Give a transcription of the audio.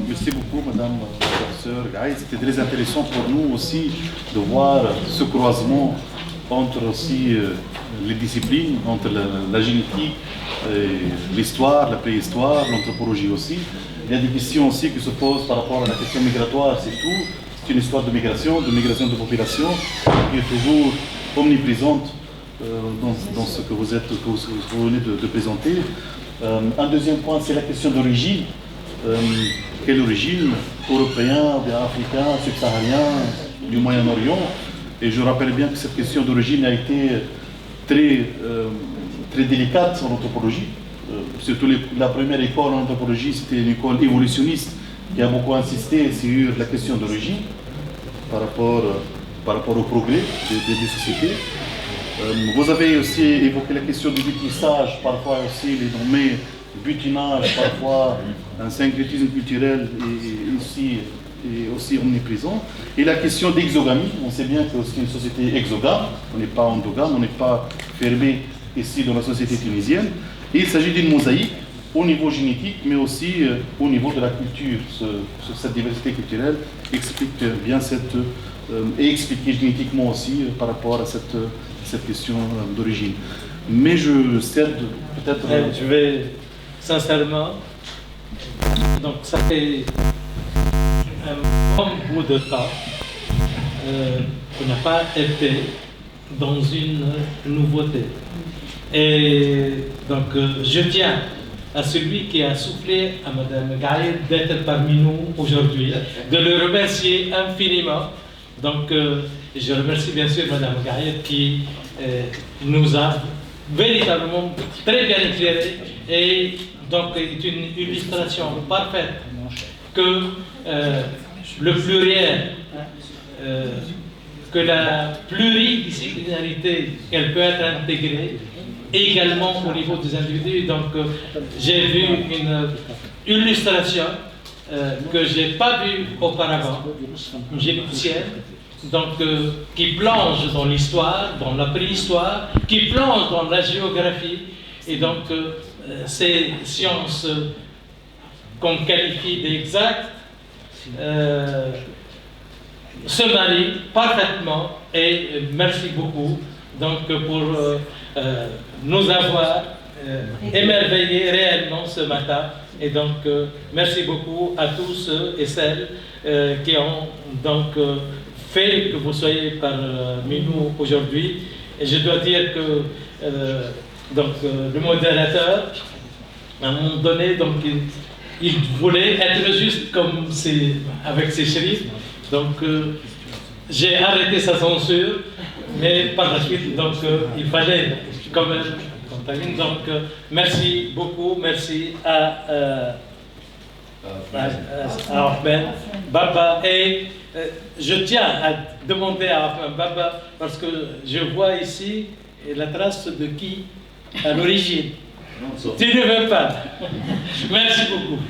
Merci beaucoup, Madame la professeure Gaï. C'était très intéressant pour nous aussi de voir ce croisement entre aussi les disciplines, entre la génétique, l'histoire, la préhistoire, l'anthropologie aussi. Il y a des questions aussi qui se posent par rapport à la question migratoire, c'est tout. C'est une histoire de migration de population, qui est toujours omniprésente dans ce que vous venez de présenter. Un deuxième point, c'est la question d'origine. Quelle origine? Européen, bien africain, subsaharien, du Moyen-Orient. Et je rappelle bien que cette question d'origine a été très délicate en anthropologie. Surtout la première école en anthropologie, c'était une école évolutionniste qui a beaucoup insisté sur la question d'origine par rapport au progrès des sociétés. Vous avez aussi évoqué la question du métissage, parfois aussi les nommés butinage, parfois un syncrétisme culturel est aussi omniprésent. Et la question d'exogamie, on sait bien que c'est une société exogame, on n'est pas endogame, on n'est pas fermé ici dans la société tunisienne. Et il s'agit d'une mosaïque au niveau génétique, mais aussi au niveau de la culture. Cette diversité culturelle explique bien et expliquée génétiquement aussi par rapport à cette question d'origine. Mais je cède peut-être... Je vais sincèrement, donc ça fait un bon bout de temps qu'on n'a pas été dans une nouveauté. Et donc je tiens à celui qui a soufflé à Mme Gaïd d'être parmi nous aujourd'hui, de le remercier infiniment. Donc je remercie bien sûr Mme Gaïd qui nous a véritablement très bien éclairé et donc est une illustration parfaite que le pluriel, que la pluridisciplinarité, elle peut être intégrée également au niveau des individus. Donc j'ai vu une illustration que je n'ai pas vue auparavant, égyptienne, donc qui plonge dans l'histoire, dans la préhistoire, qui plonge dans la géographie, et donc ces sciences qu'on qualifie d'exactes se marient parfaitement, et merci beaucoup donc pour nous avoir émerveillés réellement ce matin. Et donc merci beaucoup à tous ceux et celles qui ont donc fait que vous soyez parmi nous aujourd'hui. Et je dois dire que le modérateur, à un moment donné, donc, il voulait être juste comme avec ses shérifs. Donc j'ai arrêté sa censure, mais par la suite, donc, il fallait quand même contaminer. Donc merci beaucoup, merci à Ahmed Baba. Et je tiens à demander à Ahmed Baba, parce que je vois ici la trace de qui à l'origine. Tu ne veux pas. Merci beaucoup.